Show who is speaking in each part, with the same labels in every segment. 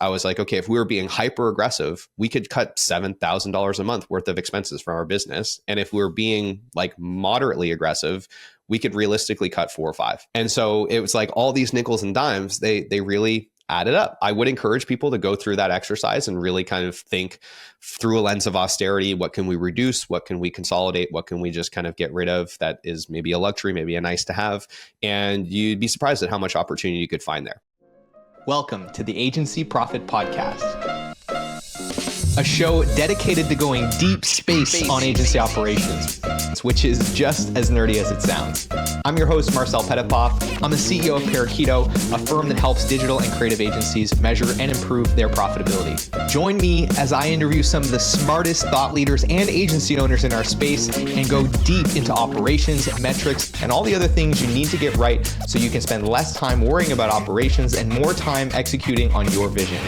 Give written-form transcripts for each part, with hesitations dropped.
Speaker 1: I was like, okay, if we were being hyper aggressive, we could cut $7,000 a month worth of expenses from our business. And if we were being like moderately aggressive, we could realistically cut 4 or 5. And so it was like all these nickels and dimes, they really added up. I would encourage people to go through that exercise and really kind of think through a lens of austerity. What can we reduce? What can we consolidate? What can we just kind of get rid of that is maybe a luxury, maybe a nice to have? And you'd be surprised at how much opportunity you could find there.
Speaker 2: Welcome to the Agency Profit Podcast, a show dedicated to going deep space on agency operations, which is just as nerdy as it sounds. I'm your host, Marcel Pettipoff. I'm the CEO of Parakeeto, a firm that helps digital and creative agencies measure and improve their profitability. Join me as I interview some of the smartest thought leaders and agency owners in our space and go deep into operations, metrics, and all the other things you need to get right so you can spend less time worrying about operations and more time executing on your vision.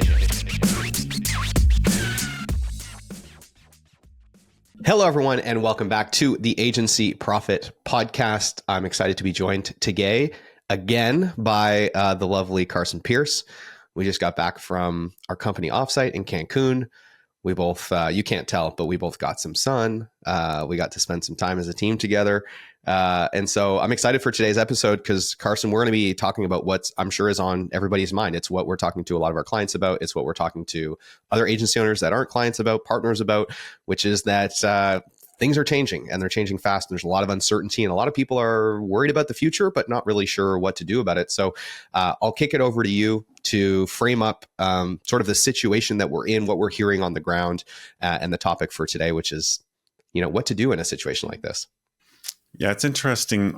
Speaker 1: Hello, everyone, and welcome back to the Agency Profit Podcast. I'm excited to be joined today again by the lovely Carson Pierce. We just got back from our company offsite in Cancun. We both, you can't tell, but we both got some sun. We got to spend some time as a team together. And so I'm excited for today's episode because, Carson, we're going to be talking about what I'm sure is on everybody's mind. It's what we're talking to a lot of our clients about. It's what we're talking to other agency owners that aren't clients about, partners about, which is that things are changing and they're changing fast. There's a lot of uncertainty and a lot of people are worried about the future, but not really sure what to do about it. So I'll kick it over to you to frame up sort of the situation that we're in, what we're hearing on the ground, and the topic for today, which is, what to do in a situation like this.
Speaker 3: Yeah, it's interesting.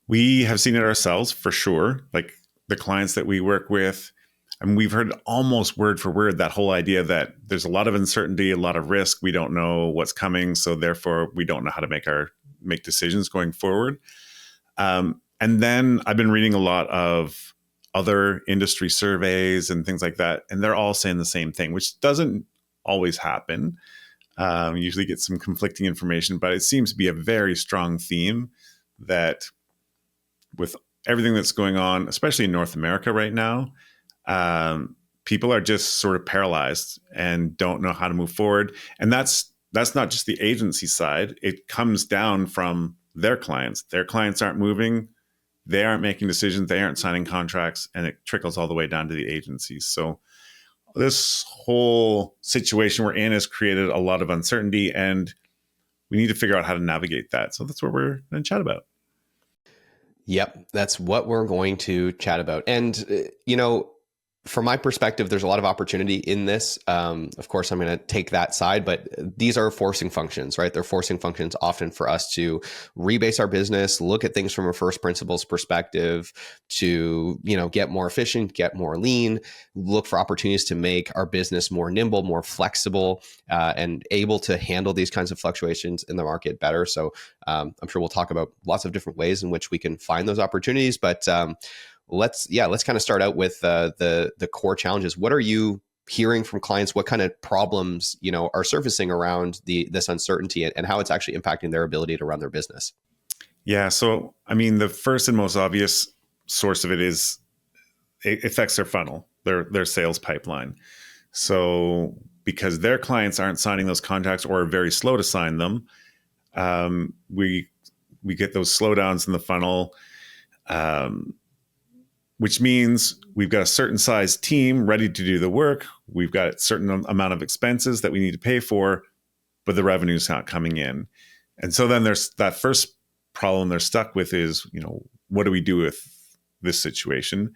Speaker 3: We have seen it ourselves for sure. Like the clients that we work with, and we've heard almost word for word that whole idea that there's a lot of uncertainty, a lot of risk. We don't know what's coming, so therefore we don't know how to make decisions going forward. And then I've been reading a lot of other industry surveys and things like that, and they're all saying the same thing, which doesn't always happen. Usually get some conflicting information, but it seems to be a very strong theme that with everything that's going on, especially in North America right now, people are just sort of paralyzed and don't know how to move forward. And that's not just the agency side. It comes down from their clients. Their clients aren't moving. They aren't making decisions. They aren't signing contracts, and it trickles all the way down to the agencies. So this whole situation we're in has created a lot of uncertainty, and we need to figure out how to navigate that. So that's what we're going to chat about.
Speaker 1: Yep, that's what we're going to chat about. And, from my perspective, there's a lot of opportunity in this. Of course, I'm going to take that side, but these are forcing functions, right? They're forcing functions often for us to rebase our business, look at things from a first principles perspective, to, get more efficient, get more lean, look for opportunities to make our business more nimble, more flexible, and able to handle these kinds of fluctuations in the market better. So I'm sure we'll talk about lots of different ways in which we can find those opportunities, but let's kind of start out with the core challenges. What are you hearing from clients? What kind of problems, are surfacing around this uncertainty and how it's actually impacting their ability to run their business?
Speaker 3: Yeah. So, the first and most obvious source of it is it affects their funnel, their sales pipeline. So because their clients aren't signing those contracts or are very slow to sign them, we get those slowdowns in the funnel, which means we've got a certain size team ready to do the work. We've got a certain amount of expenses that we need to pay for, but the revenue's not coming in. And so then there's that first problem they're stuck with is, what do we do with this situation?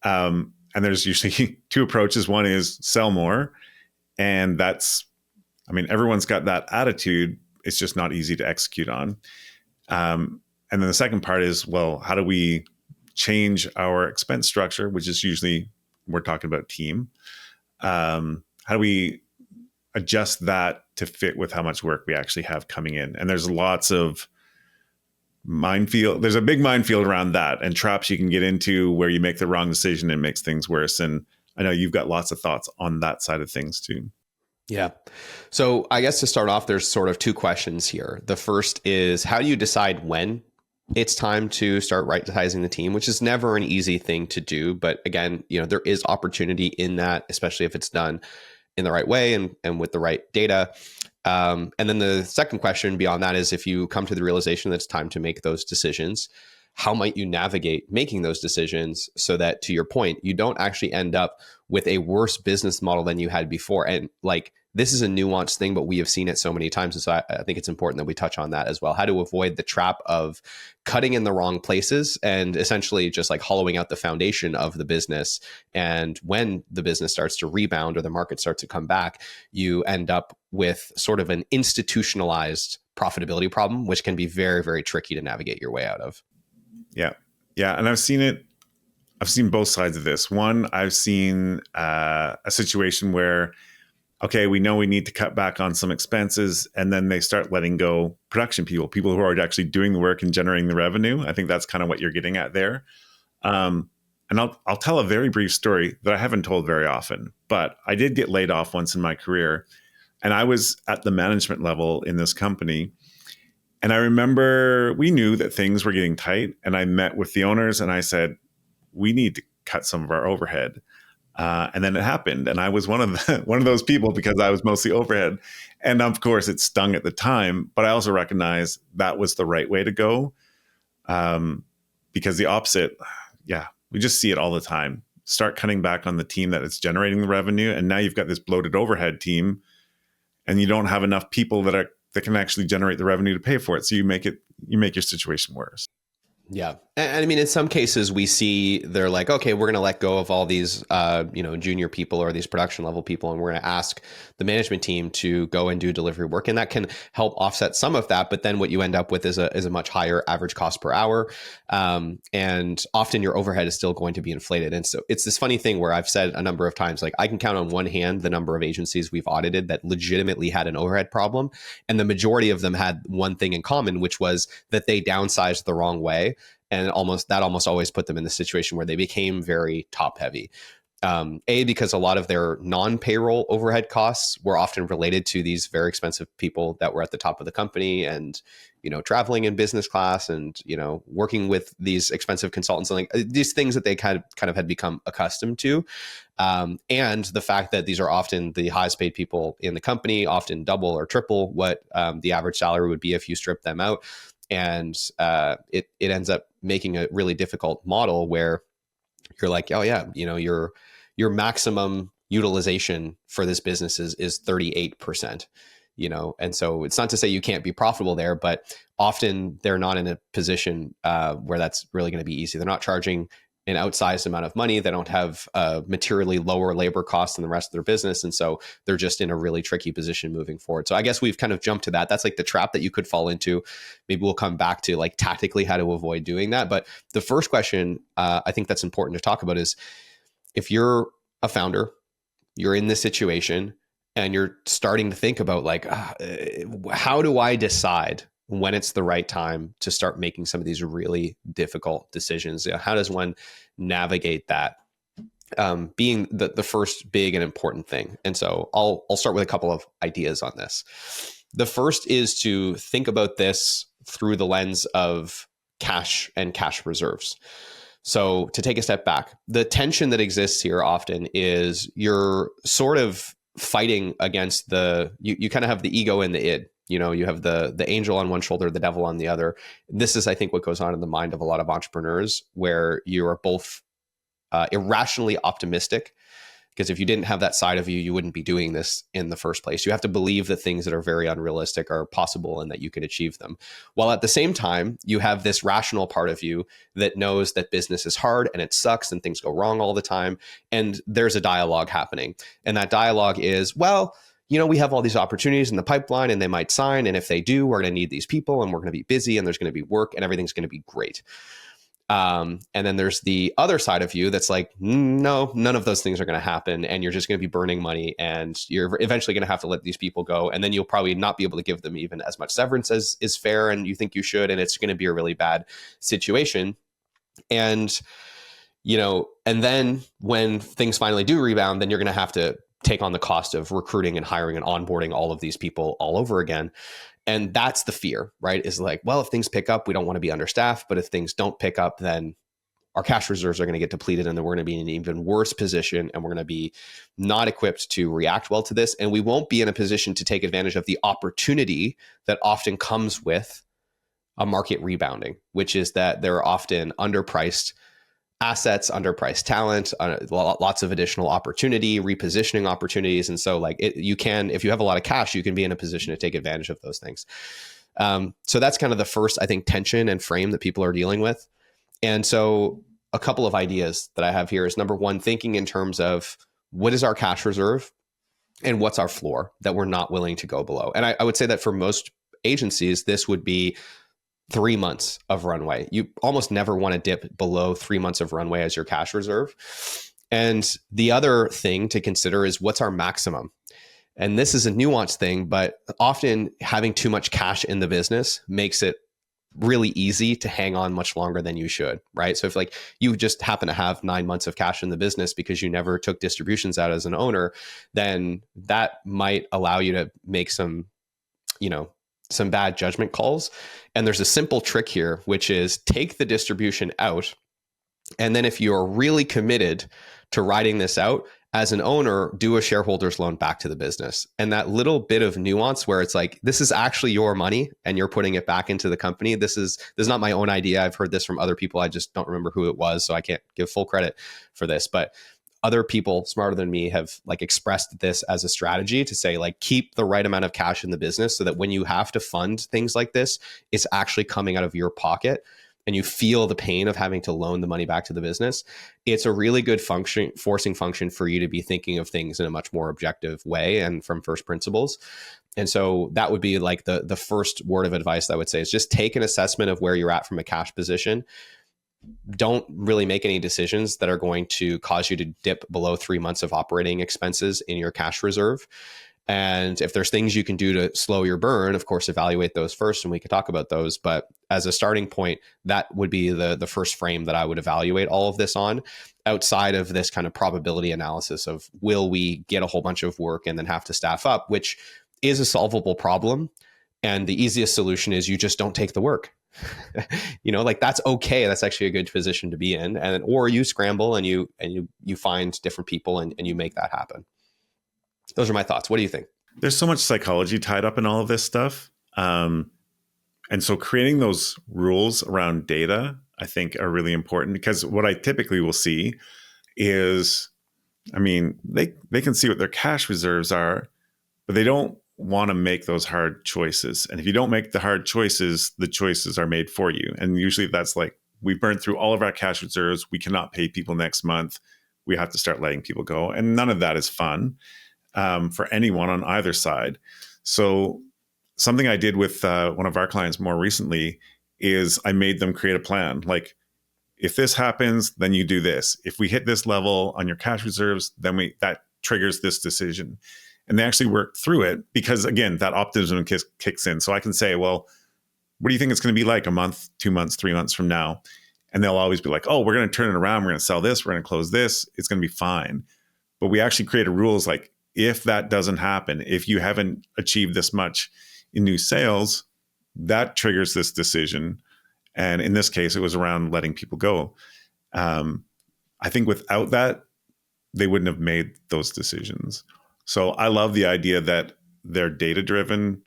Speaker 3: And there's usually two approaches. One is sell more. And that's, everyone's got that attitude. It's just not easy to execute on. And then the second part is, well, how do we change our expense structure, which is usually we're talking about team. How do we adjust that to fit with how much work we actually have coming in? And there's lots of minefield. There's a big minefield around that and traps you can get into where you make the wrong decision and makes things worse. And I know you've got lots of thoughts on that side of things too.
Speaker 1: Yeah. So I guess to start off, there's sort of two questions here. The first is, how do you decide when it's time to start right-sizing the team, which is never an easy thing to do. But again, there is opportunity in that, especially if it's done in the right way and with the right data. And then the second question beyond that is, if you come to the realization that it's time to make those decisions, how might you navigate making those decisions so that, to your point, you don't actually end up with a worse business model than you had before? And like, this is a nuanced thing, but we have seen it so many times. And so I think it's important that we touch on that as well. How to avoid the trap of cutting in the wrong places and essentially just like hollowing out the foundation of the business. And when the business starts to rebound or the market starts to come back, you end up with sort of an institutionalized profitability problem, which can be very, very tricky to navigate your way out of.
Speaker 3: Yeah. Yeah. And I've seen both sides of this. One, I've seen a situation where, okay, we know we need to cut back on some expenses, and then they start letting go production people who are actually doing the work and generating the revenue. I think that's kind of what you're getting at there. And I'll tell a very brief story that I haven't told very often, but I did get laid off once in my career, and I was at the management level in this company. And I remember we knew that things were getting tight, and I met with the owners and I said, we need to cut some of our overhead. And then it happened, and I was one of those people because I was mostly overhead. And of course, it stung at the time, but I also recognize that was the right way to go, because the opposite, we just see it all the time. Start cutting back on the team that is generating the revenue, and now you've got this bloated overhead team, and you don't have enough people that can actually generate the revenue to pay for it. So you make your situation worse.
Speaker 1: Yeah. And I mean, in some cases we see they're like, okay, we're going to let go of all these, junior people or these production level people, and we're going to ask the management team to go and do delivery work. And that can help offset some of that. But then what you end up with is a much higher average cost per hour. And often your overhead is still going to be inflated. And so it's this funny thing where I've said a number of times, like I can count on one hand the number of agencies we've audited that legitimately had an overhead problem. And the majority of them had one thing in common, which was that they downsized the wrong way. And almost always put them in the situation where they became very top heavy. Because a lot of their non-payroll overhead costs were often related to these very expensive people that were at the top of the company and, traveling in business class and, working with these expensive consultants and like these things that they kind of had become accustomed to. And the fact that these are often the highest paid people in the company, often double or triple what the average salary would be if you strip them out. And it ends up making a really difficult model where you're like, oh yeah, your maximum utilization for this business is 38%, and so it's not to say you can't be profitable there, but often they're not in a position where that's really going to be easy. They're not charging an outsized amount of money. They don't have materially lower labor costs than the rest of their business. And so they're just in a really tricky position moving forward. So I guess we've kind of jumped to that. That's like the trap that you could fall into. Maybe we'll come back to like tactically how to avoid doing that. But the first question I think that's important to talk about is, if you're a founder, you're in this situation and you're starting to think about like, how do I decide when it's the right time to start making some of these really difficult decisions? How does one navigate that? Being the first big and important thing. And so I'll start with a couple of ideas on this. The first is to think about this through the lens of cash and cash reserves. So to take a step back, the tension that exists here often is you're sort of fighting against you kind of have the ego and the id. You have the angel on one shoulder, the devil on the other. This is, I think, what goes on in the mind of a lot of entrepreneurs, where you are both irrationally optimistic, because if you didn't have that side of you, you wouldn't be doing this in the first place. You have to believe that things that are very unrealistic are possible and that you can achieve them. While at the same time, you have this rational part of you that knows that business is hard and it sucks and things go wrong all the time. And there's a dialogue happening. And that dialogue is, well, we have all these opportunities in the pipeline and they might sign. And if they do, we're going to need these people and we're going to be busy and there's going to be work and everything's going to be great. And then there's the other side of you that's like, no, none of those things are going to happen. And you're just going to be burning money and you're eventually going to have to let these people go. And then you'll probably not be able to give them even as much severance as is fair and you think you should. And it's going to be a really bad situation. And, and then when things finally do rebound, then you're going to have to take on the cost of recruiting and hiring and onboarding all of these people all over again. And that's the fear, right? Is like, well, if things pick up, we don't want to be understaffed. But if things don't pick up, then our cash reserves are going to get depleted and then we're going to be in an even worse position and we're going to be not equipped to react well to this. And we won't be in a position to take advantage of the opportunity that often comes with a market rebounding, which is that there are often underpriced assets, underpriced talent, lots of additional opportunity, repositioning opportunities. And so like you can, if you have a lot of cash, you can be in a position to take advantage of those things. So that's kind of the first, I think, tension and frame that people are dealing with. And so a couple of ideas that I have here is number one, thinking in terms of what is our cash reserve and what's our floor that we're not willing to go below. And I would say that for most agencies, this would be 3 months of runway. You almost never want to dip below 3 months of runway as your cash reserve. And the other thing to consider is what's our maximum. And this is a nuanced thing, but often having too much cash in the business makes it really easy to hang on much longer than you should, right? So if like you just happen to have 9 months of cash in the business because you never took distributions out as an owner, then that might allow you to make some bad judgment calls. And there's a simple trick here, which is take the distribution out. And then if you're really committed to riding this out, as an owner, do a shareholder's loan back to the business. And that little bit of nuance where it's like, this is actually your money and you're putting it back into the company. This is not my own idea. I've heard this from other people. I just don't remember who it was, so I can't give full credit for this. But other people smarter than me have like expressed this as a strategy to say like, keep the right amount of cash in the business so that when you have to fund things like this, it's actually coming out of your pocket and you feel the pain of having to loan the money back to the business. It's a really good forcing function for you to be thinking of things in a much more objective way and from first principles. And so that would be like the first word of advice that I would say is just take an assessment of where you're at from a cash position. Don't really make any decisions that are going to cause you to dip below 3 months of operating expenses in your cash reserve. And if there's things you can do to slow your burn, of course, evaluate those first and we could talk about those. But as a starting point, that would be the first frame that I would evaluate all of this on, outside of this kind of probability analysis of will we get a whole bunch of work and then have to staff up, which is a solvable problem. And the easiest solution is you just don't take the work. Like that's okay. That's actually a good position to be in. Or you scramble and you find different people and you make that happen. Those are my thoughts. What do you think?
Speaker 3: There's so much psychology tied up in all of this stuff. And so creating those rules around data, I think are really important because what I typically will see is, they can see what their cash reserves are, but they don't want to make those hard choices. And if you don't make the hard choices, the choices are made for you. And usually that's like, we've burned through all of our cash reserves. We cannot pay people next month. We have to start letting people go. And none of that is fun for anyone on either side. So something I did with one of our clients more recently is I made them create a plan. Like, if this happens, then you do this. If we hit this level on your cash reserves, then that triggers this decision. And they actually worked through it because, again, that optimism kicks in. So I can say, well, what do you think it's going to be like a month, 2 months, 3 months from now? And they'll always be like, oh, we're going to turn it around. We're going to sell this. We're going to close this. It's going to be fine. But we actually created rules like, if that doesn't happen, if you haven't achieved this much in new sales, that triggers this decision. And in this case, it was around letting people go. I think without that, they wouldn't have made those decisions. So I love the idea that they're data-driven.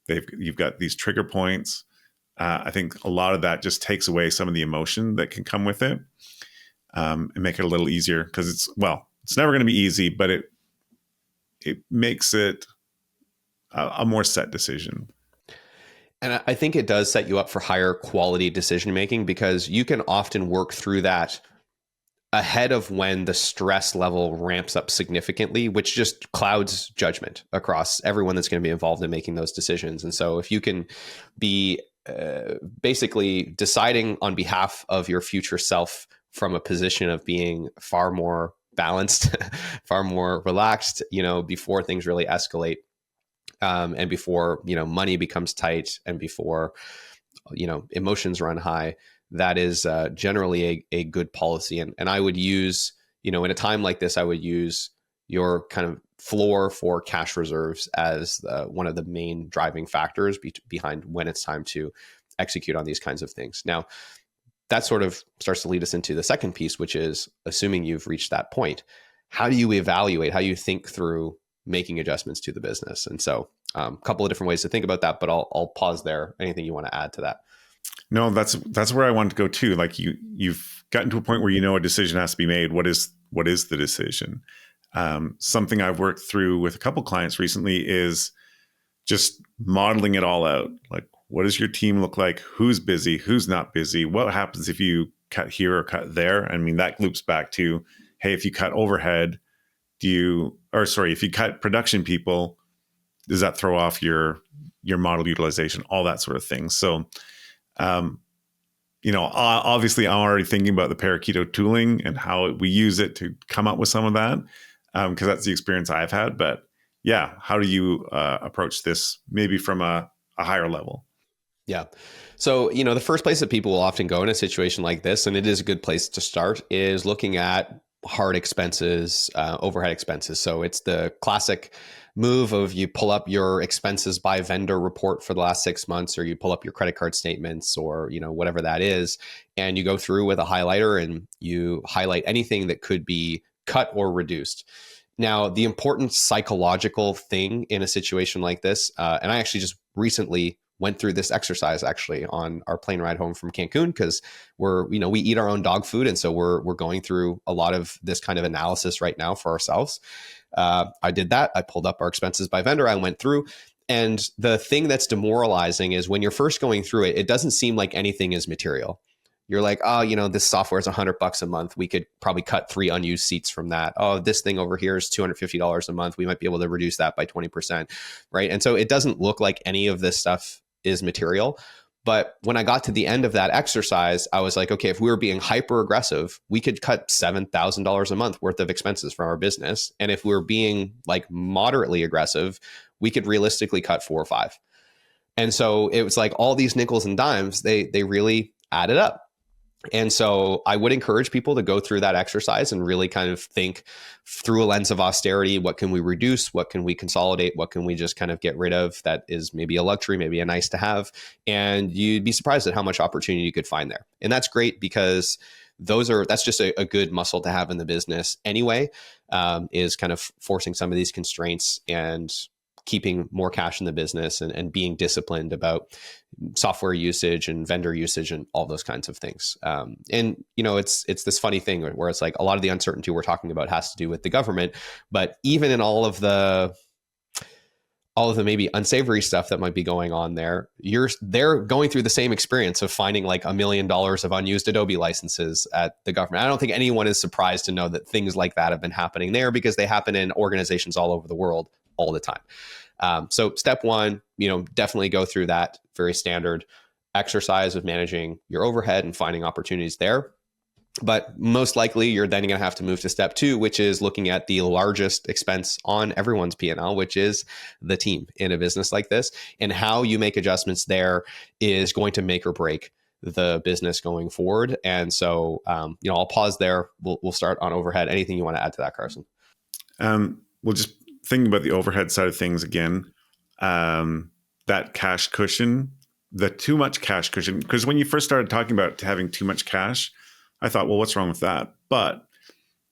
Speaker 3: You've got these trigger points. I think a lot of that just takes away some of the emotion that can come with it and make it a little easier because it's never going to be easy, but it makes it a more set decision.
Speaker 1: And I think it does set you up for higher quality decision making because you can often work through that ahead of when the stress level ramps up significantly, which just clouds judgment across everyone that's going to be involved in making those decisions. And so if you can be basically deciding on behalf of your future self from a position of being far more balanced, far more relaxed, before things really escalate, and before, money becomes tight and before, emotions run high, that is generally a good policy. And I would use, in a time like this, I would use your kind of floor for cash reserves as one of the main driving factors behind when it's time to execute on these kinds of things. Now, that sort of starts to lead us into the second piece, which is assuming you've reached that point. How do you evaluate, how do you think through making adjustments to the business? And so a couple of different ways to think about that, but I'll pause there. Anything you want to add to that?
Speaker 3: No, that's where I want to go too. Like you've gotten to a point where you know a decision has to be made. What is the decision? Something I've worked through with a couple clients recently is just modeling it all out. Like, what does your team look like? Who's busy? Who's not busy? What happens if you cut here or cut there? I mean, that loops back to, hey, if you cut overhead, if you cut production people, does that throw off your model utilization? All that sort of thing. So, obviously I'm already thinking about the Parakeeto tooling and how we use it to come up with some of that. Because that's the experience I've had. But yeah, how do you approach this maybe from a higher level?
Speaker 1: Yeah. So, the first place that people will often go in a situation like this, and it is a good place to start, is looking at hard expenses, overhead expenses. So it's the classic move of you pull up your expenses by vendor report for the last 6 months, or you pull up your credit card statements, or whatever that is, and you go through with a highlighter and you highlight anything that could be cut or reduced. Now, the important psychological thing in a situation like this, and I actually just recently went through this exercise actually on our plane ride home from Cancun, because we eat our own dog food, and so we're going through a lot of this kind of analysis right now for ourselves. I did that. I pulled up our expenses by vendor. I went through, and the thing that's demoralizing is when you're first going through it, it doesn't seem like anything is material. You're like, oh, this software is $100 a month. We could probably cut 3 unused seats from that. Oh, this thing over here is $250 a month. We might be able to reduce that by 20%, right? And so it doesn't look like any of this stuff is material. But when I got to the end of that exercise, I was like, okay, if we were being hyper aggressive, we could cut $7,000 a month worth of expenses from our business. And if we were being like moderately aggressive, we could realistically cut 4 or 5. And so it was like all these nickels and dimes, they really added up. And so I would encourage people to go through that exercise and really kind of think through a lens of austerity. What can we reduce? What can we consolidate? What can we just kind of get rid of that is maybe a luxury, maybe a nice to have? And you'd be surprised at how much opportunity you could find there. And that's great because that's just a good muscle to have in the business anyway, is kind of forcing some of these constraints and keeping more cash in the business and being disciplined about software usage and vendor usage and all those kinds of things. It's this funny thing where it's like a lot of the uncertainty we're talking about has to do with the government, but even in all of the maybe unsavory stuff that might be going on there, they're going through the same experience of finding like $1 million of unused Adobe licenses at the government. I don't think anyone is surprised to know that things like that have been happening there because they happen in organizations all over the world all the time. So step one, definitely go through that very standard exercise of managing your overhead and finding opportunities there. But most likely you're then going to have to move to step 2, which is looking at the largest expense on everyone's P&L, which is the team in a business like this. And how you make adjustments there is going to make or break the business going forward. And so, I'll pause there. We'll start on overhead. Anything you want to add to that, Carson?
Speaker 3: We'll just thinking about the overhead side of things again, that cash cushion, the too much cash cushion, because when you first started talking about having too much cash, I thought, well, what's wrong with that? But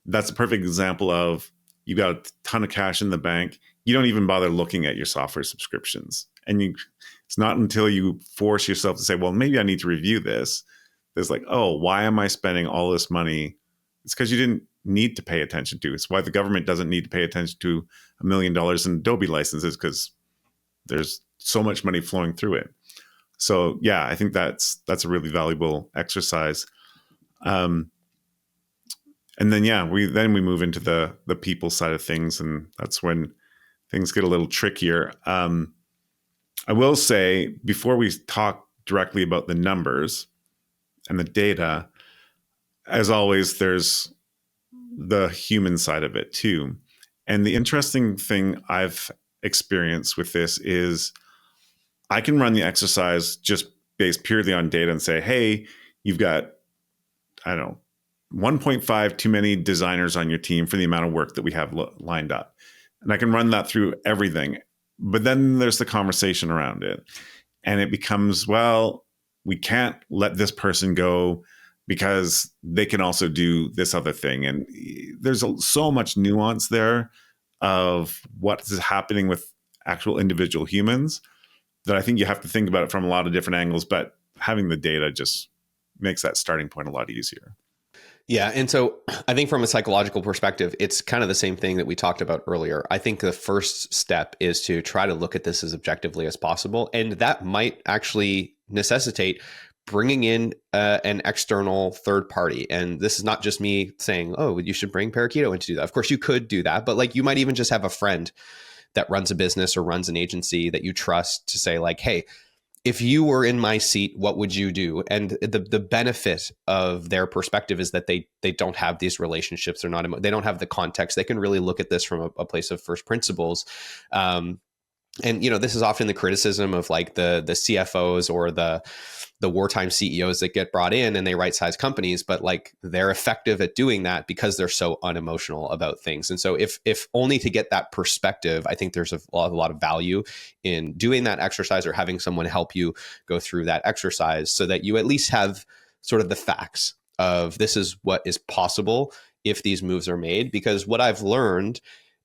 Speaker 3: that's a perfect example of you got a ton of cash in the bank. You don't even bother looking at your software subscriptions. And it's not until you force yourself to say, well, maybe I need to review this. There's like, oh, why am I spending all this money? It's because you didn't need to pay attention to. It's why the government doesn't need to pay attention to $1 million in Adobe licenses, because there's so much money flowing through it. So yeah, I think that's a really valuable exercise. And then we move into the people side of things, and that's when things get a little trickier. I will say, before we talk directly about the numbers and the data, as always, there's the human side of it too. And the interesting thing I've experienced with this is I can run the exercise just based purely on data and say, hey, you've got, I don't know, 1.5 too many designers on your team for the amount of work that we have lined up. And I can run that through everything. But then there's the conversation around it. And it becomes, well, we can't let this person go because they can also do this other thing. And there's so much nuance there of what is happening with actual individual humans that I think you have to think about it from a lot of different angles. But having the data just makes that starting point a lot easier.
Speaker 1: Yeah. And so I think from a psychological perspective, it's kind of the same thing that we talked about earlier. I think the first step is to try to look at this as objectively as possible. And that might actually necessitate bringing in an external third party. And this is not just me saying, oh, you should bring Parakeeto in to do that. Of course, you could do that. But like, you might even just have a friend that runs a business or runs an agency that you trust to say like, hey, if you were in my seat, what would you do? And the benefit of their perspective is that they don't have these relationships. They don't have the context. They can really look at this from a place of first principles. And this is often the criticism of like the CFOs or the wartime CEOs that get brought in and they right size companies, but like they're effective at doing that because they're so unemotional about things. And so if only to get that perspective, I think there's a lot of value in doing that exercise or having someone help you go through that exercise so that you at least have sort of the facts of this is what is possible if these moves are made. Because what I've learned,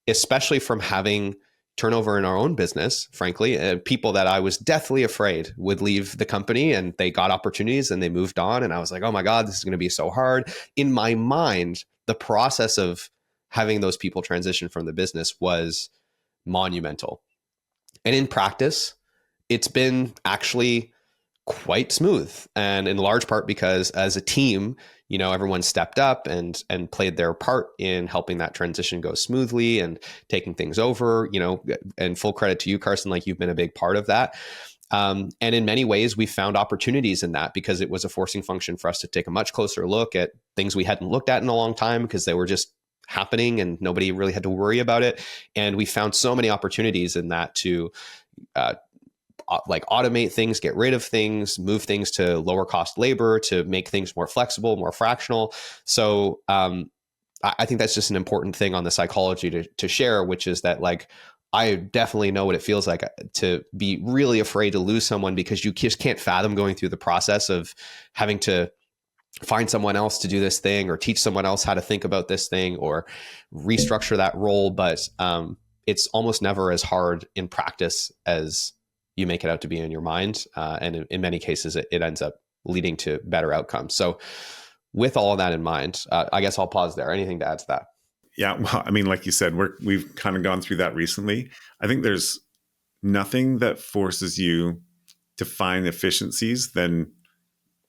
Speaker 1: especially from having turnover in our own business, frankly, people that I was deathly afraid would leave the company and they got opportunities and they moved on. And I was like, oh my God, this is going to be so hard. In my mind, the process of having those people transition from the business was monumental. And in practice, it's been actually quite smooth. And in large part because as a team, everyone stepped up and played their part in helping that transition go smoothly and taking things over, and full credit to you, Carson, like you've been a big part of that. And in many ways, we found opportunities in that because it was a forcing function for us to take a much closer look at things we hadn't looked at in a long time because they were just happening and nobody really had to worry about it. And we found so many opportunities in that to like automate things, get rid of things, move things to lower cost labor, to make things more flexible, more fractional. So I think that's just an important thing on the psychology to share, which is that like, I definitely know what it feels like to be really afraid to lose someone because you just can't fathom going through the process of having to find someone else to do this thing or teach someone else how to think about this thing or restructure that role. But it's almost never as hard in practice as you make it out to be in your mind. And in many cases, it ends up leading to better outcomes. So with all of that in mind, I guess I'll pause there. Anything to add to that?
Speaker 3: Yeah. Well, I mean, like you said, we've kind of gone through that recently. I think there's nothing that forces you to find efficiencies than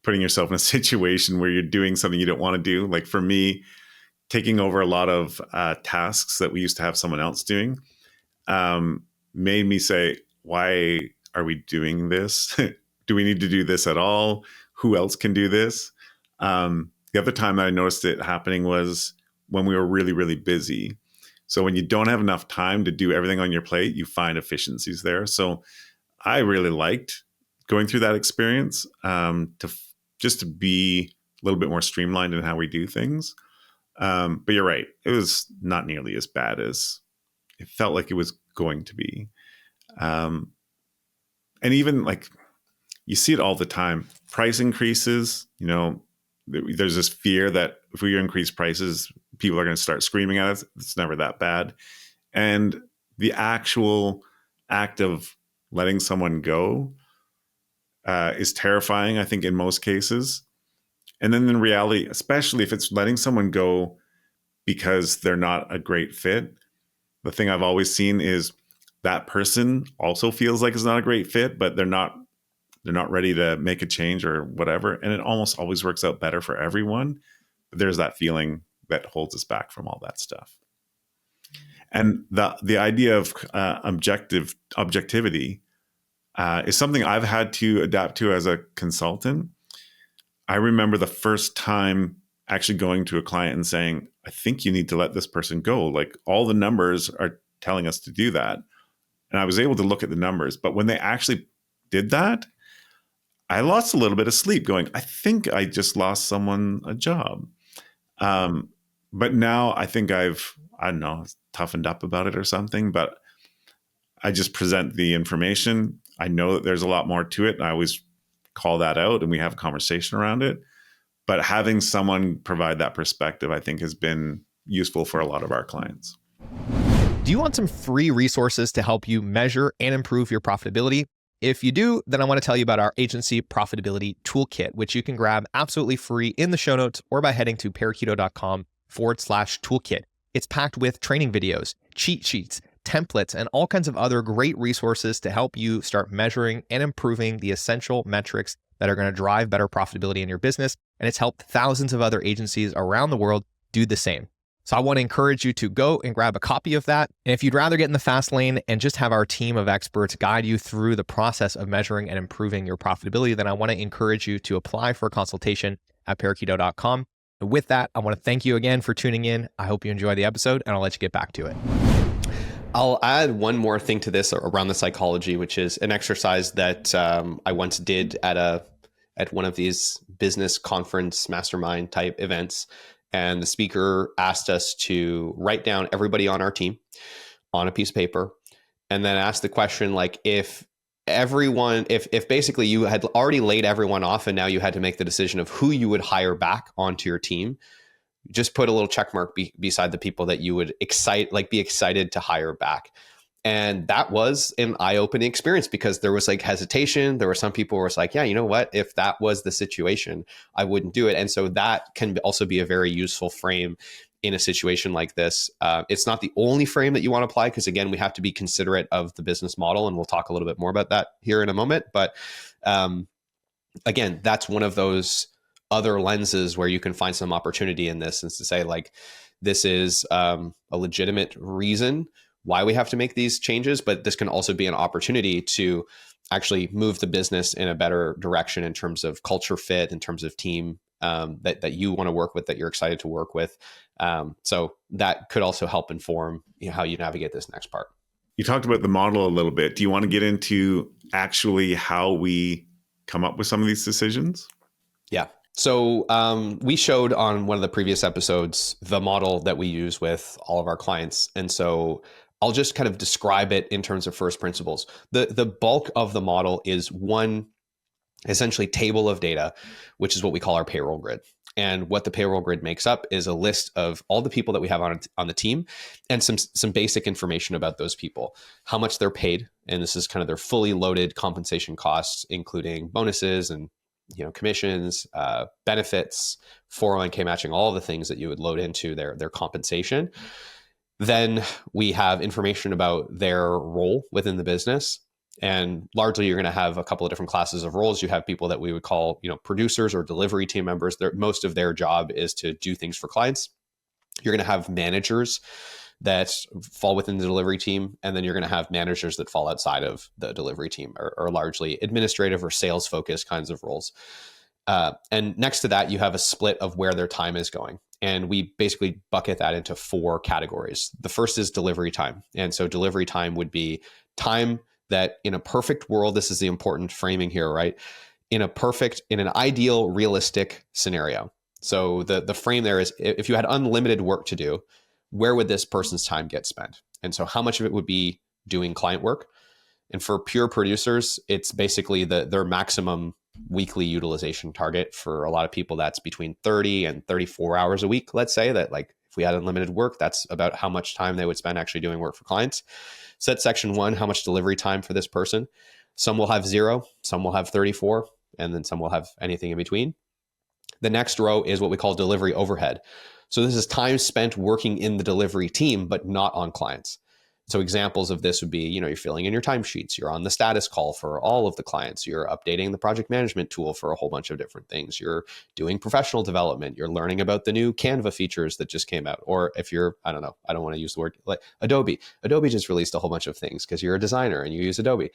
Speaker 3: putting yourself in a situation where you're doing something you don't want to do. Like for me, taking over a lot of tasks that we used to have someone else doing made me say, why are we doing this? Do we need to do this at all? Who else can do this? The other time that I noticed it happening was when we were really, really busy. So when you don't have enough time to do everything on your plate, you find efficiencies there. So I really liked going through that experience to be a little bit more streamlined in how we do things. But you're right. It was not nearly as bad as it felt like it was going to be. And even like you see it all the time, price increases, there's this fear that if we increase prices, people are going to start screaming at us. It's never that bad. And the actual act of letting someone go is terrifying, I think, in most cases. And then in reality, especially if it's letting someone go because they're not a great fit, the thing I've always seen is that person also feels like it's not a great fit, but they're not ready to make a change or whatever. And it almost always works out better for everyone. But there's that feeling that holds us back from all that stuff. And the idea of objectivity is something I've had to adapt to as a consultant. I remember the first time actually going to a client and saying, I think you need to let this person go. Like all the numbers are telling us to do that. And I was able to look at the numbers. But when they actually did that, I lost a little bit of sleep going, I think I just lost someone a job. But now I think I don't know, toughened up about it or something, but I just present the information. I know that there's a lot more to it. And I always call that out and we have a conversation around it. But having someone provide that perspective, I think has been useful for a lot of our clients.
Speaker 2: Do you want some free resources to help you measure and improve your profitability? If you do, then I want to tell you about our agency profitability toolkit, which you can grab absolutely free in the show notes or by heading to parakeeto.com/toolkit. It's packed with training videos, cheat sheets, templates, and all kinds of other great resources to help you start measuring and improving the essential metrics that are going to drive better profitability in your business. And it's helped thousands of other agencies around the world do the same. So I want to encourage you to go and grab a copy of that. And if you'd rather get in the fast lane and just have our team of experts guide you through the process of measuring and improving your profitability, then I want to encourage you to apply for a consultation at parakeeto.com. And with that, I want to thank you again for tuning in. I hope you enjoy the episode, and I'll let you get back to it.
Speaker 1: I'll add one more thing to this around the psychology, which is an exercise that I once did at one of these business conference mastermind type events. And the speaker asked us to write down everybody on our team on a piece of paper, and then ask the question, like, if basically you had already laid everyone off and now you had to make the decision of who you would hire back onto your team, just put a little check mark beside the people that you would be excited to hire back. And that was an eye-opening experience because there was like hesitation. There were some people who were like, yeah, you know what? If that was the situation, I wouldn't do it. And so that can also be a very useful frame in a situation like this. It's not the only frame that you want to apply because, again, we have to be considerate of the business model. And we'll talk a little bit more about that here in a moment. But again, that's one of those other lenses where you can find some opportunity in this, and to say, like, this is a legitimate reason why we have to make these changes, but this can also be an opportunity to actually move the business in a better direction in terms of culture fit, in terms of team that you want to work with, that you're excited to work with. So that could also help inform how you navigate this next part.
Speaker 3: You talked about the model a little bit. Do you want to get into actually how we come up with some of these decisions?
Speaker 1: Yeah. So we showed on one of the previous episodes the model that we use with all of our clients. And so I'll just kind of describe it in terms of first principles. The bulk of the model is one essentially table of data, which is what we call our payroll grid. And what the payroll grid makes up is a list of all the people that we have on the team and some basic information about those people, how much they're paid. And this is kind of their fully loaded compensation costs, including bonuses and commissions, benefits, 401k matching, all the things that you would load into their compensation. Then we have information about their role within the business. And largely, you're going to have a couple of different classes of roles. You have people that we would call, producers or delivery team members. Most of their job is to do things for clients. You're going to have managers that fall within the delivery team. And then you're going to have managers that fall outside of the delivery team, or largely administrative or sales focused kinds of roles. And next to that, you have a split of where their time is going. And we basically bucket that into 4 categories. The first is delivery time. And so delivery time would be time that, in a perfect world, this is the important framing here, right? In an ideal, realistic scenario. So the frame there is, if you had unlimited work to do, where would this person's time get spent? And so how much of it would be doing client work? And for pure producers, it's basically their maximum weekly utilization target. For a lot of people, that's between 30 and 34 hours a week. Let's say that, like, if we had unlimited work, that's about how much time they would spend actually doing work for clients. So that's section 1, how much delivery time for this person. Some will have 0, some will have 34, and then some will have anything in between. The next row is what we call delivery overhead. So this is time spent working in the delivery team, but not on clients. So examples of this would be, you're filling in your timesheets, you're on the status call for all of the clients, you're updating the project management tool for a whole bunch of different things, you're doing professional development, you're learning about the new Canva features that just came out. Or if you're, I don't want to use the word, like Adobe just released a whole bunch of things because you're a designer and you use Adobe.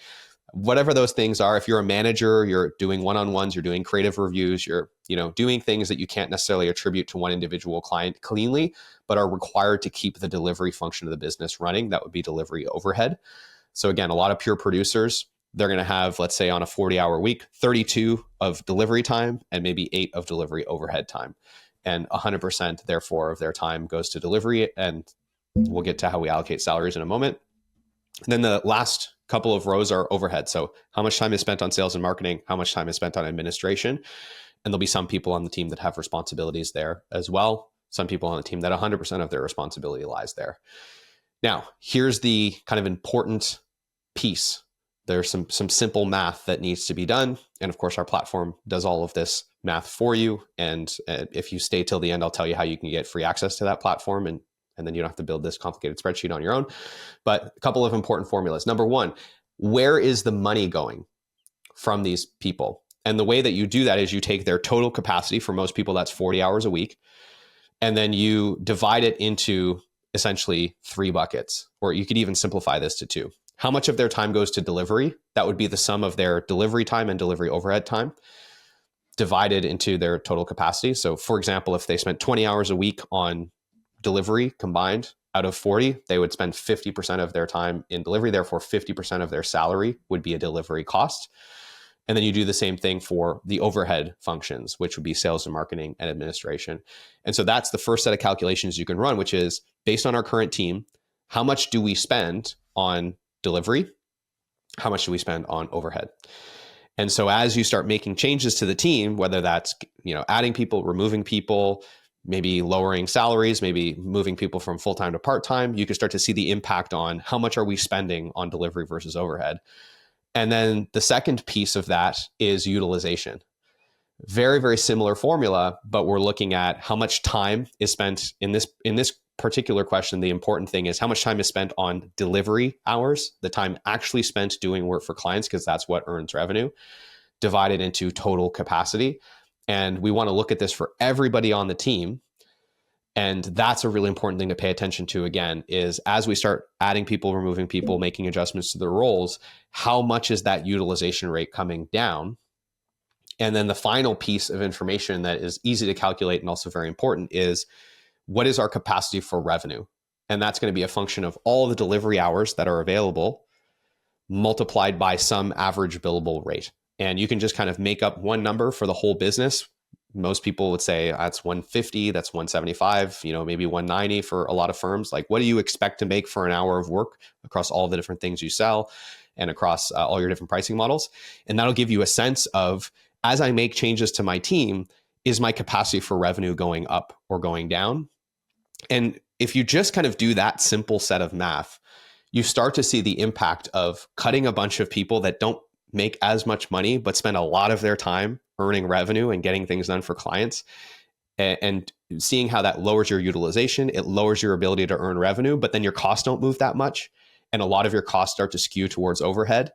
Speaker 1: Whatever those things are, if you're a manager, you're doing one-on-ones, you're doing creative reviews, you're doing things that you can't necessarily attribute to one individual client cleanly, but are required to keep the delivery function of the business running. That would be delivery overhead. So again, a lot of pure producers, they're going to have, let's say on a 40-hour week, 32 of delivery time and maybe 8 of delivery overhead time. and 100% therefore of their time goes to delivery. And we'll get to how we allocate salaries in a moment. And then the last couple of rows are overhead. So how much time is spent on sales and marketing, how much time is spent on administration. And there'll be some people on the team that have responsibilities there as well. Some people on the team that 100% of their responsibility lies there. Now, here's the kind of important piece. There's some simple math that needs to be done. And of course, our platform does all of this math for you. And if you stay till the end, I'll tell you how you can get free access to that platform. And then you don't have to build this complicated spreadsheet on your own. But a couple of important formulas. Number one, where is the money going from these people? And the way that you do that is you take their total capacity. For most people, that's 40 hours a week. And then you divide it into essentially 3 buckets, or you could even simplify this to 2. How much of their time goes to delivery? That would be the sum of their delivery time and delivery overhead time divided into their total capacity. So for example, if they spent 20 hours a week on delivery combined out of 40, they would spend 50% of their time in delivery. Therefore, 50% of their salary would be a delivery cost. And then you do the same thing for the overhead functions, which would be sales and marketing and administration. And so that's the first set of calculations you can run, which is based on our current team, how much do we spend on delivery? How much do we spend on overhead? And so as you start making changes to the team, whether that's, adding people, removing people, maybe lowering salaries, maybe moving people from full-time to part-time, you can start to see the impact on how much are we spending on delivery versus overhead. And then the second piece of that is utilization. Very, very similar formula, but we're looking at how much time is spent in this particular question. The important thing is how much time is spent on delivery hours, the time actually spent doing work for clients, because that's what earns revenue, divided into total capacity. And we want to look at this for everybody on the team. And that's a really important thing to pay attention to, again, is as we start adding people, removing people, making adjustments to their roles, how much is that utilization rate coming down? And then the final piece of information that is easy to calculate and also very important is what is our capacity for revenue? And that's going to be a function of all the delivery hours that are available multiplied by some average billable rate. And you can just kind of make up one number for the whole business. Most people would say that's 150, that's 175, maybe 190 for a lot of firms. Like, what do you expect to make for an hour of work across all the different things you sell and across all your different pricing models? And that'll give you a sense of, as I make changes to my team, is my capacity for revenue going up or going down? And if you just kind of do that simple set of math, you start to see the impact of cutting a bunch of people that don't make as much money, but spend a lot of their time earning revenue and getting things done for clients, and seeing how that lowers your utilization. It lowers your ability to earn revenue, but then your costs don't move that much. And a lot of your costs start to skew towards overhead.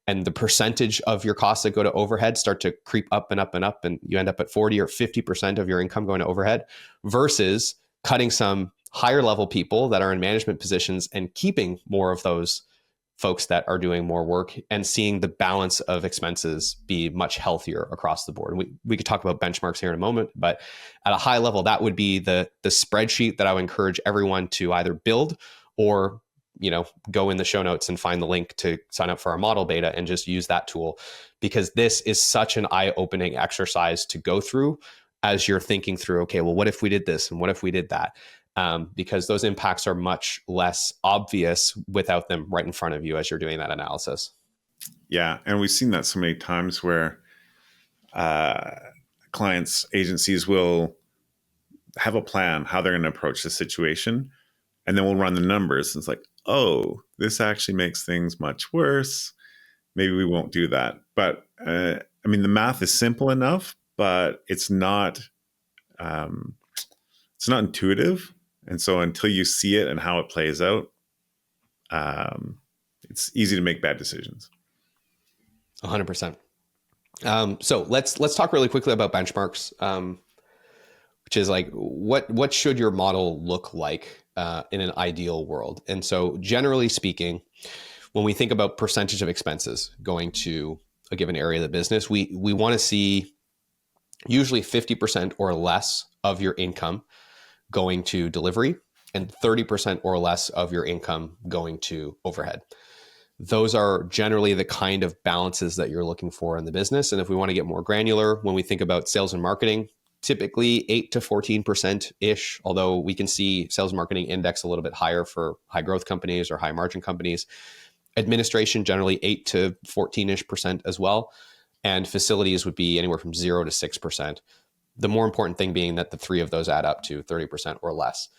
Speaker 1: And the percentage of your costs that go to overhead start to creep up and up and up. And you end up at 40 or 50% of your income going to overhead, versus cutting some higher level people that are in management positions and keeping more of those folks that are doing more work, and seeing the balance of expenses be much healthier across the board. We could talk about benchmarks here in a moment, but at a high level, that would be the spreadsheet that I would encourage everyone to either build or go in the show notes and find the link to sign up for our model beta and just use that tool, because this is such an eye-opening exercise to go through as you're thinking through, okay, well, what if we did this and what if we did that? Because those impacts are much less obvious without them right in front of you as you're doing that analysis.
Speaker 3: Yeah. And we've seen that so many times where clients, agencies will have a plan how they're going to approach the situation. And then we'll run the numbers. And it's like, oh, this actually makes things much worse. Maybe we won't do that. But the math is simple enough, but it's not intuitive. And so until you see it and how it plays out, it's easy to make bad decisions.
Speaker 1: 100%. So let's talk really quickly about benchmarks, which is like, what should your model look like in an ideal world? And so generally speaking, when we think about percentage of expenses going to a given area of the business, we want to see usually 50% or less of your income going to delivery and 30% or less of your income going to overhead. Those are generally the kind of balances that you're looking for in the business. And if we want to get more granular, when we think about sales and marketing, typically 8 to 14% ish, although we can see sales marketing index a little bit higher for high growth companies or high margin companies. Administration, generally 8 to 14% as well. And facilities would be anywhere from 0 to 6%. The more important thing being that the three of those add up to 30% or less.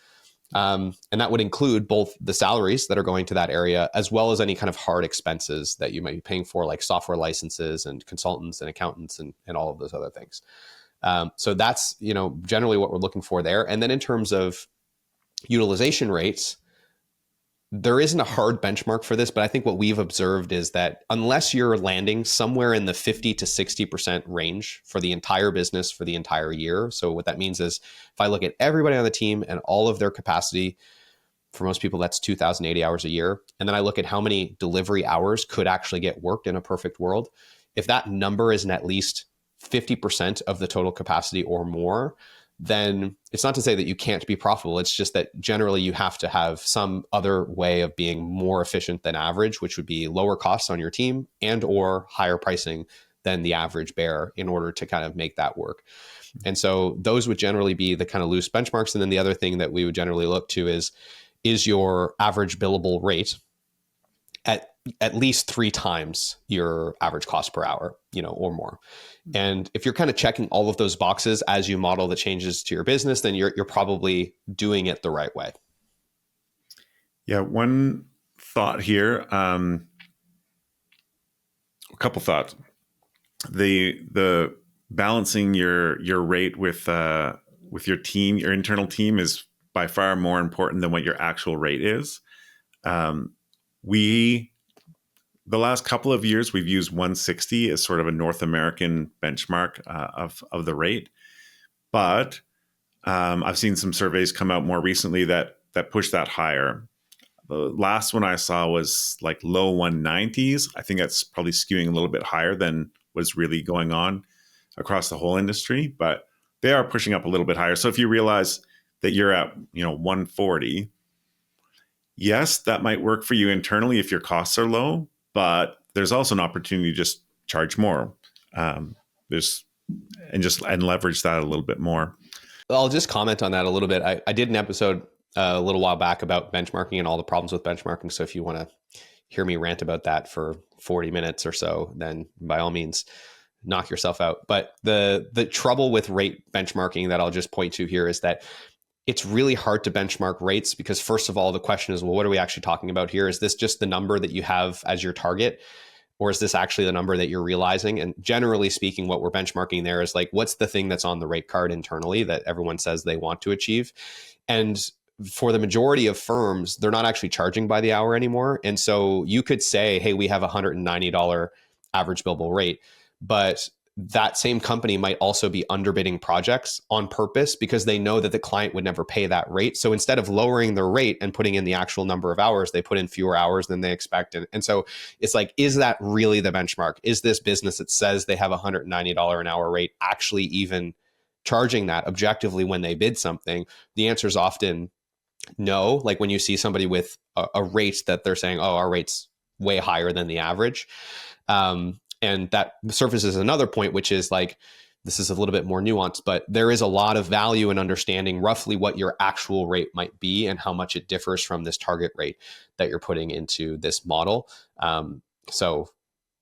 Speaker 1: And that would include both the salaries that are going to that area, as well as any kind of hard expenses that you might be paying for, like software licenses and consultants and accountants and all of those other things. So that's, generally what we're looking for there. And then in terms of utilization rates, there isn't a hard benchmark for this, but I think what we've observed is that unless you're landing somewhere in the 50 to 60% range for the entire business for the entire year. So what that means is if I look at everybody on the team and all of their capacity, for most people, that's 2,080 hours a year. And then I look at how many delivery hours could actually get worked in a perfect world. If that number is in at least 50% of the total capacity or more, then it's not to say that you can't be profitable. It's just that generally you have to have some other way of being more efficient than average, which would be lower costs on your team and or higher pricing than the average bear in order to kind of make that work. And so those would generally be the kind of loose benchmarks. And then the other thing that we would generally look to is your average billable rate at least 3 times your average cost per hour, or more. And if you're kind of checking all of those boxes as you model the changes to your business, then you're probably doing it the right way.
Speaker 3: Yeah. One thought here, a couple thoughts. The balancing your rate with your team, your internal team, is by far more important than what your actual rate is. The last couple of years, we've used 160 as sort of a North American benchmark of the rate. But I've seen some surveys come out more recently that push that higher. The last one I saw was like low 190s. I think that's probably skewing a little bit higher than what's really going on across the whole industry. But they are pushing up a little bit higher. So if you realize that you're at 140, yes, that might work for you internally if your costs are low. But there's also an opportunity to just charge more, and leverage that a little bit more.
Speaker 1: I'll just comment on that a little bit. I did an episode a little while back about benchmarking and all the problems with benchmarking. So if you want to hear me rant about that for 40 minutes or so, then by all means, knock yourself out. But the trouble with rate benchmarking that I'll just point to here is that it's really hard to benchmark rates because, first of all, the question is, well, what are we actually talking about here? Is this just the number that you have as your target? Or is this actually the number that you're realizing? And generally speaking, what we're benchmarking there is like, what's the thing that's on the rate card internally that everyone says they want to achieve? And for the majority of firms, they're not actually charging by the hour anymore. And so you could say, hey, we have a $190 average billable rate, but that same company might also be underbidding projects on purpose because they know that the client would never pay that rate. So instead of lowering their rate and putting in the actual number of hours, they put in fewer hours than they expect. And so it's like, is that really the benchmark? Is this business that says they have a $190 an hour rate actually even charging that objectively when they bid something? The answer is often no. Like when you see somebody with a rate that they're saying, oh, our rate's way higher than the average. And that surfaces another point, which is like, this is a little bit more nuanced, but there is a lot of value in understanding roughly what your actual rate might be and how much it differs from this target rate that you're putting into this model. So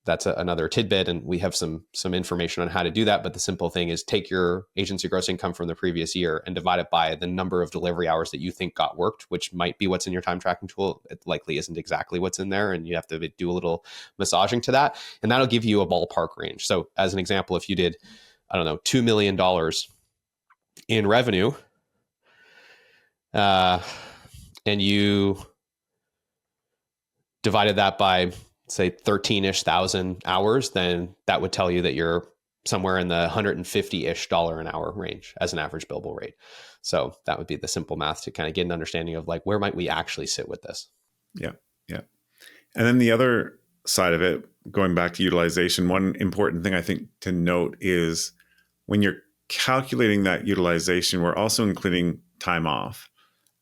Speaker 1: that's another tidbit, and we have some information on how to do that. But the simple thing is take your agency gross income from the previous year and divide it by the number of delivery hours that you think got worked, which might be what's in your time tracking tool. It likely isn't exactly what's in there, and you have to do a little massaging to that, and that'll give you a ballpark range. So as an example, if you did, I don't know, $2 million in revenue, and you divided that by, say, 13-ish thousand hours, then that would tell you that you're somewhere in the $150-ish an hour range as an average billable rate. So that would be the simple math to kind of get an understanding of like, where might we actually sit with this?
Speaker 3: Yeah. Yeah. And then the other side of it, going back to utilization, one important thing I think to note is when you're calculating that utilization, we're also including time off.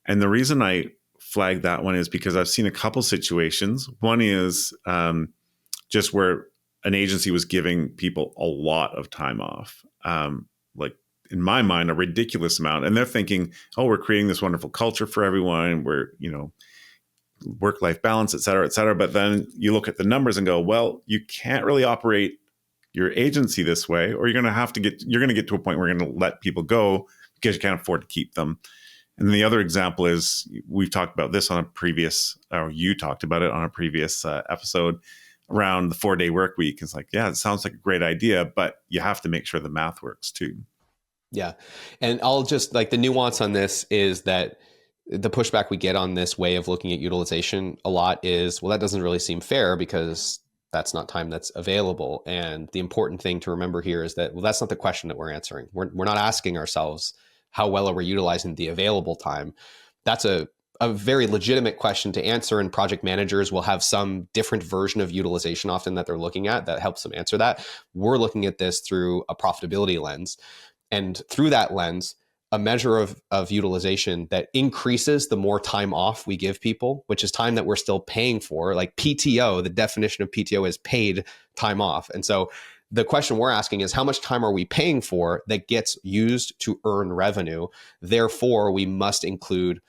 Speaker 3: And the reason I flag that one is because I've seen a couple situations. One is just where an agency was giving people a lot of time off, like in my mind, a ridiculous amount. And they're thinking, oh, we're creating this wonderful culture for everyone. We're, work-life balance, et cetera, et cetera. But then you look at the numbers and go, well, you can't really operate your agency this way, or you're going to get to a point where you're going to let people go because you can't afford to keep them. And then the other example is, we've talked about this on a previous, or you talked about it on a previous episode around the 4-day work week. It's like, yeah, it sounds like a great idea, but you have to make sure the math works too.
Speaker 1: Yeah. And I'll just the nuance on this is that the pushback we get on this way of looking at utilization a lot is, well, that doesn't really seem fair because that's not time that's available. And the important thing to remember here is that, well, that's not the question that we're answering. We're not asking ourselves how well are we utilizing the available time. That's a very legitimate question to answer, and project managers will have some different version of utilization often that they're looking at that helps them answer that. We're looking at this through a profitability lens. And through that lens, a measure of utilization that increases the more time off we give people, which is time that we're still paying for. Like PTO, the definition of PTO is paid time off. And so the question we're asking is, how much time are we paying for that gets used to earn revenue? Therefore, we must include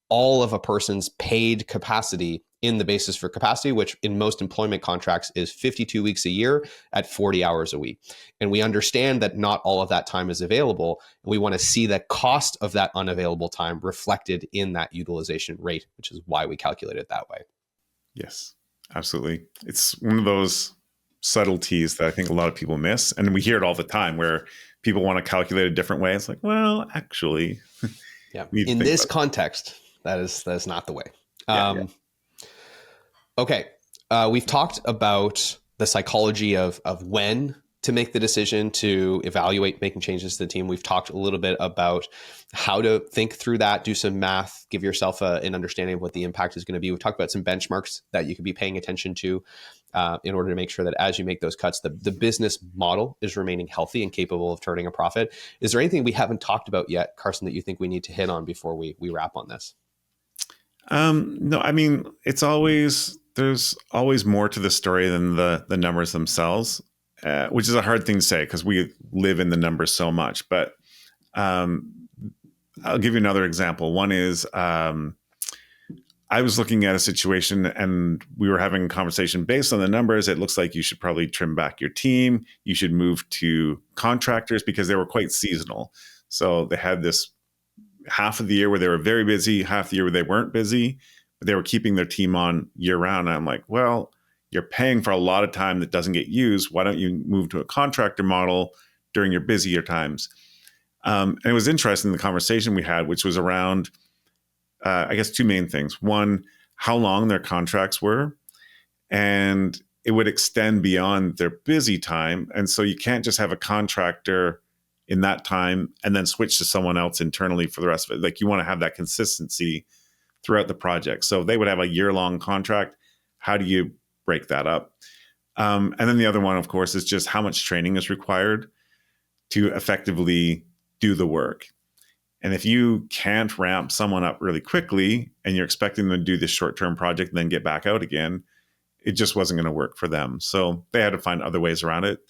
Speaker 1: all of a person's paid capacity in the basis for capacity, which in most employment contracts is 52 weeks a year at 40 hours a week. And we understand that not all of that time is available. And we want to see the cost of that unavailable time reflected in that utilization rate, which is why we calculate it that way.
Speaker 3: Yes, absolutely. It's one of those subtleties that I think a lot of people miss. And we hear it all the time where people want to calculate a different way. It's like, well, actually,
Speaker 1: yeah. In this context, that is not the way.
Speaker 3: Yeah.
Speaker 1: Okay. We've talked about the psychology of when to make the decision to evaluate making changes to the team. We've talked a little bit about how to think through that, do some math, give yourself an understanding of what the impact is going to be. We've talked about some benchmarks that you could be paying attention to in order to make sure that as you make those cuts, the business model is remaining healthy and capable of turning a profit. Is there anything we haven't talked about yet, Carson, that you think we need to hit on before we wrap on this?
Speaker 3: No, I mean, there's always more to the story than the numbers themselves, which is a hard thing to say because we live in the numbers so much. But I'll give you another example. One is I was looking at a situation and we were having a conversation based on the numbers. It looks like you should probably trim back your team. You should move to contractors because they were quite seasonal. So they had this half of the year where they were very busy, half the year where they weren't busy, but they were keeping their team on year round. And I'm like, well, you're paying for a lot of time that doesn't get used. Why don't you move to a contractor model during your busier times? And it was interesting, the conversation we had, which was around, I guess, two main things. One, how long their contracts were, and it would extend beyond their busy time. And so you can't just have a contractor in that time and then switch to someone else internally for the rest of it. Like, you want to have that consistency throughout the project. So they would have a year-long contract. How do you break that up? And then the other one, of course, is just how much training is required to effectively do the work. And if you can't ramp someone up really quickly and you're expecting them to do this short-term project and then get back out again, it just wasn't going to work for them. So they had to find other ways around it.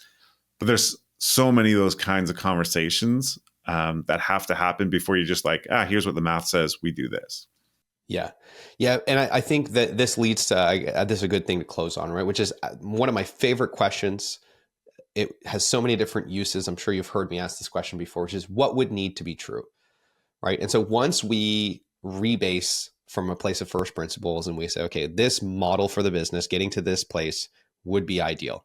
Speaker 3: But there's so many of those kinds of conversations that have to happen before you're just like, here's what the math says, we do this.
Speaker 1: Yeah. Yeah. And I think that this leads to, this is a good thing to close on, right? Which is one of my favorite questions. It has so many different uses. I'm sure you've heard me ask this question before, which is what would need to be true, right? And so once we rebase from a place of first principles and we say, okay, this model for the business, getting to this place would be ideal.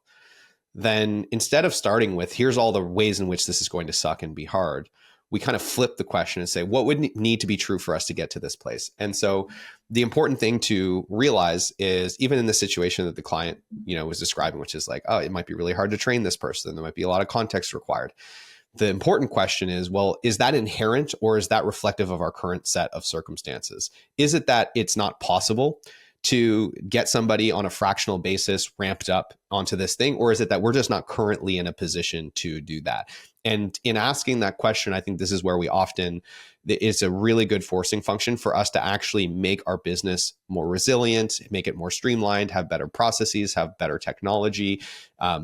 Speaker 1: Then instead of starting with, here's all the ways in which this is going to suck and be hard, we kind of flip the question and say, what would need to be true for us to get to this place? And so the important thing to realize is, even in the situation that the client, was describing, which is like, oh, it might be really hard to train this person. There might be a lot of context required. The important question is, well, is that inherent or is that reflective of our current set of circumstances? Is it that it's not possible to get somebody on a fractional basis ramped up onto this thing? Or is it that we're just not currently in a position to do that? And in asking that question, I think this is where it's a really good forcing function for us to actually make our business more resilient, make it more streamlined, have better processes, have better technology,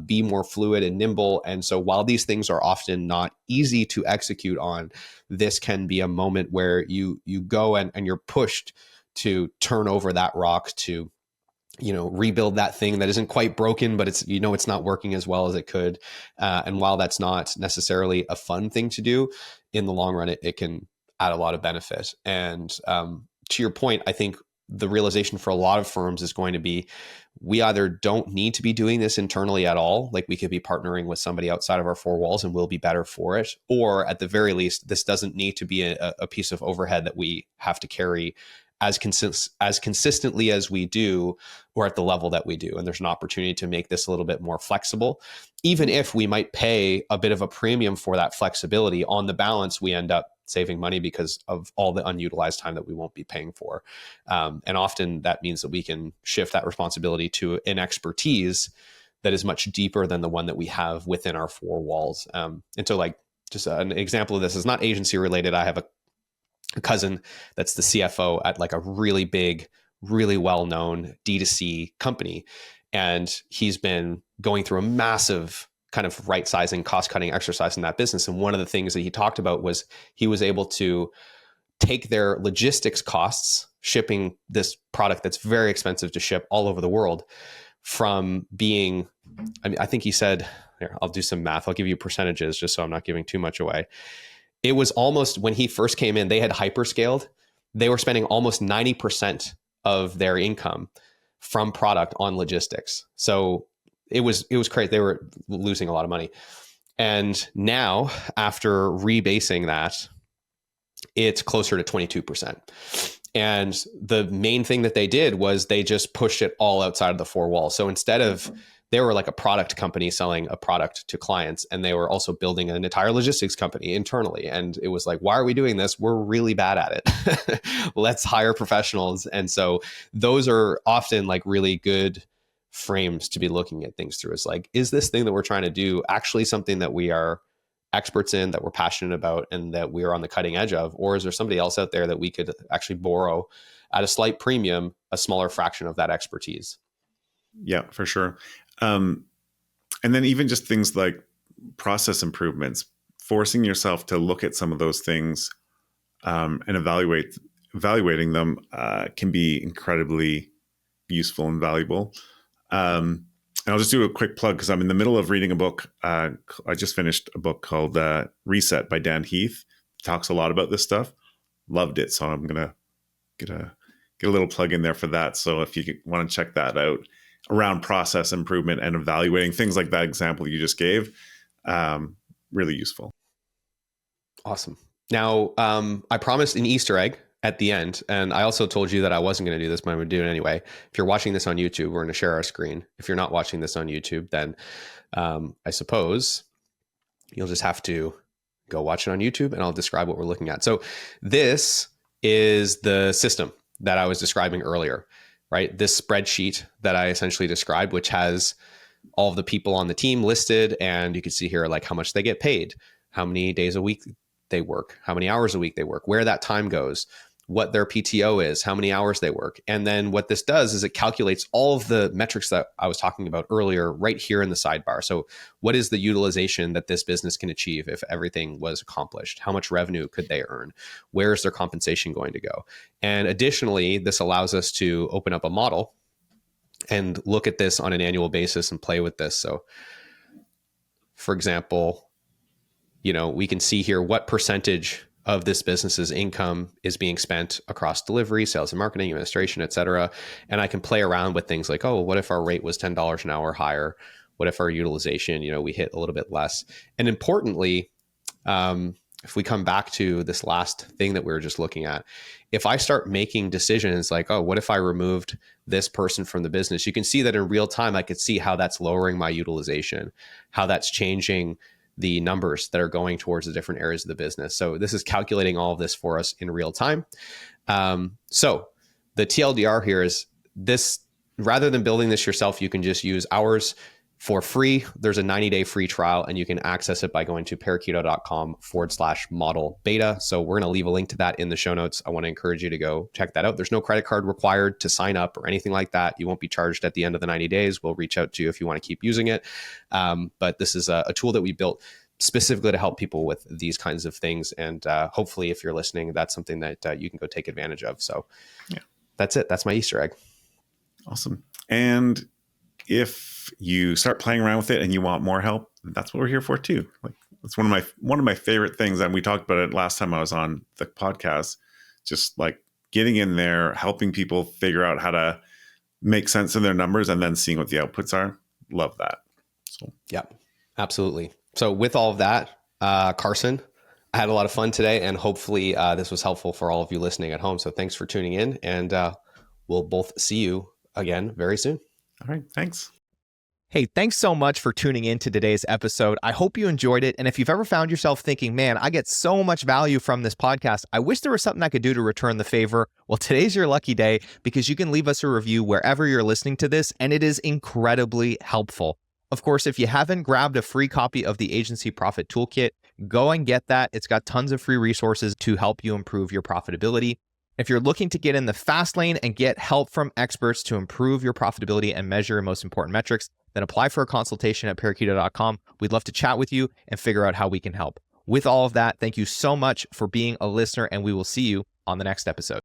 Speaker 1: be more fluid and nimble. And so while these things are often not easy to execute on, this can be a moment where you go and you're pushed to turn over that rock, to rebuild that thing that isn't quite broken, but it's not working as well as it could. And while that's not necessarily a fun thing to do, in the long run, it can add a lot of benefit. And to your point, I think the realization for a lot of firms is going to be, we either don't need to be doing this internally at all, like we could be partnering with somebody outside of our four walls and we'll be better for it, or at the very least, this doesn't need to be a piece of overhead that we have to carry as consistently as we do, or at the level that we do. And there's an opportunity to make this a little bit more flexible, even if we might pay a bit of a premium for that flexibility. On the balance, we end up saving money because of all the unutilized time that we won't be paying for. And often that means that we can shift that responsibility to an expertise that is much deeper than the one that we have within our four walls. And so, like, just an example of this is not agency related. I have a cousin that's the CFO at like a really big, really well-known D2C company. And he's been going through a massive kind of right-sizing, cost-cutting exercise in that business. And one of the things that he talked about was he was able to take their logistics costs, shipping this product that's very expensive to ship all over the world, from being, I think he said, here, I'll do some math. I'll give you percentages just so I'm not giving too much away. It was almost, when he first came in, they had hyperscaled. They were spending almost 90% of their income from product on logistics. So it was crazy. They were losing a lot of money. And now, after rebasing that, it's closer to 22%. And the main thing that they did was they just pushed it all outside of the four walls. So instead of, they were like a product company selling a product to clients, and they were also building an entire logistics company internally. And it was like, why are we doing this? We're really bad at it. Let's hire professionals. And so those are often like really good frames to be looking at things through. It's like, is this thing that we're trying to do actually something that we are experts in, that we're passionate about, and that we are on the cutting edge of? Or is there somebody else out there that we could actually borrow at a slight premium, a smaller fraction of that expertise?
Speaker 3: Yeah, for sure. And then even just things like process improvements, forcing yourself to look at some of those things and evaluating them can be incredibly useful and valuable. And I'll just do a quick plug because I'm in the middle of reading a book. I just finished a book called Reset by Dan Heath. Talks a lot about this stuff. Loved it. So I'm going to get a little plug in there for that. So if you want to check that out, around process improvement and evaluating things like that example you just gave, really useful.
Speaker 1: Awesome. Now, I promised an Easter egg at the end, and I also told you that I wasn't going to do this, but I'm going to do it anyway. If you're watching this on YouTube, we're going to share our screen. If you're not watching this on YouTube, then I suppose you'll just have to go watch it on YouTube, and I'll describe what we're looking at. So this is the system that I was describing earlier, right? This spreadsheet that I essentially described, which has all of the people on the team listed, and you can see here like how much they get paid, how many days a week they work, how many hours a week they work, where that time goes, what their PTO is, how many hours they work. And then what this does is it calculates all of the metrics that I was talking about earlier right here in the sidebar. So what is the utilization that this business can achieve if everything was accomplished? How much revenue could they earn? Where is their compensation going to go? And additionally, this allows us to open up a model and look at this on an annual basis and play with this. So for example, we can see here what percentage of this business's income is being spent across delivery, sales and marketing, administration, et cetera. And I can play around with things like, what if our rate was $10 an hour higher? What if our utilization, we hit a little bit less? And importantly, if we come back to this last thing that we were just looking at, if I start making decisions like, what if I removed this person from the business? You can see that in real time, I could see how that's lowering my utilization, how that's changing the numbers that are going towards the different areas of the business. So this is calculating all of this for us in real time. So the TLDR here is this, rather than building this yourself, you can just use ours for free. There's a 90-day free trial, and you can access it by going to parakeeto.com/model beta. So we're going to leave a link to that in the show notes. I want to encourage you to go check that out. There's no credit card required to sign up or anything like that. You won't be charged at the end of the 90 days. We'll reach out to you if you want to keep using it. But this is a tool that we built specifically to help people with these kinds of things. And hopefully, if you're listening, that's something that you can go take advantage of. So that's it. That's my Easter egg.
Speaker 3: Awesome. And if you start playing around with it and you want more help, that's what we're here for too. Like, it's one of my favorite things. And we talked about it last time I was on the podcast, just like getting in there, helping people figure out how to make sense of their numbers and then seeing what the outputs are. Love that. So
Speaker 1: yeah, absolutely. So with all of that, Carson, I had a lot of fun today, and hopefully this was helpful for all of you listening at home. So thanks for tuning in, and we'll both see you again very soon.
Speaker 3: All right. Thanks.
Speaker 2: Hey, thanks so much for tuning in to today's episode. I hope you enjoyed it. And if you've ever found yourself thinking, man, I get so much value from this podcast, I wish there was something I could do to return the favor. Well, today's your lucky day, because you can leave us a review wherever you're listening to this, and it is incredibly helpful. Of course, if you haven't grabbed a free copy of the Agency Profit Toolkit, go and get that. It's got tons of free resources to help you improve your profitability. If you're looking to get in the fast lane and get help from experts to improve your profitability and measure your most important metrics, then apply for a consultation at Parakeeto.com. We'd love to chat with you and figure out how we can help. With all of that, thank you so much for being a listener, and we will see you on the next episode.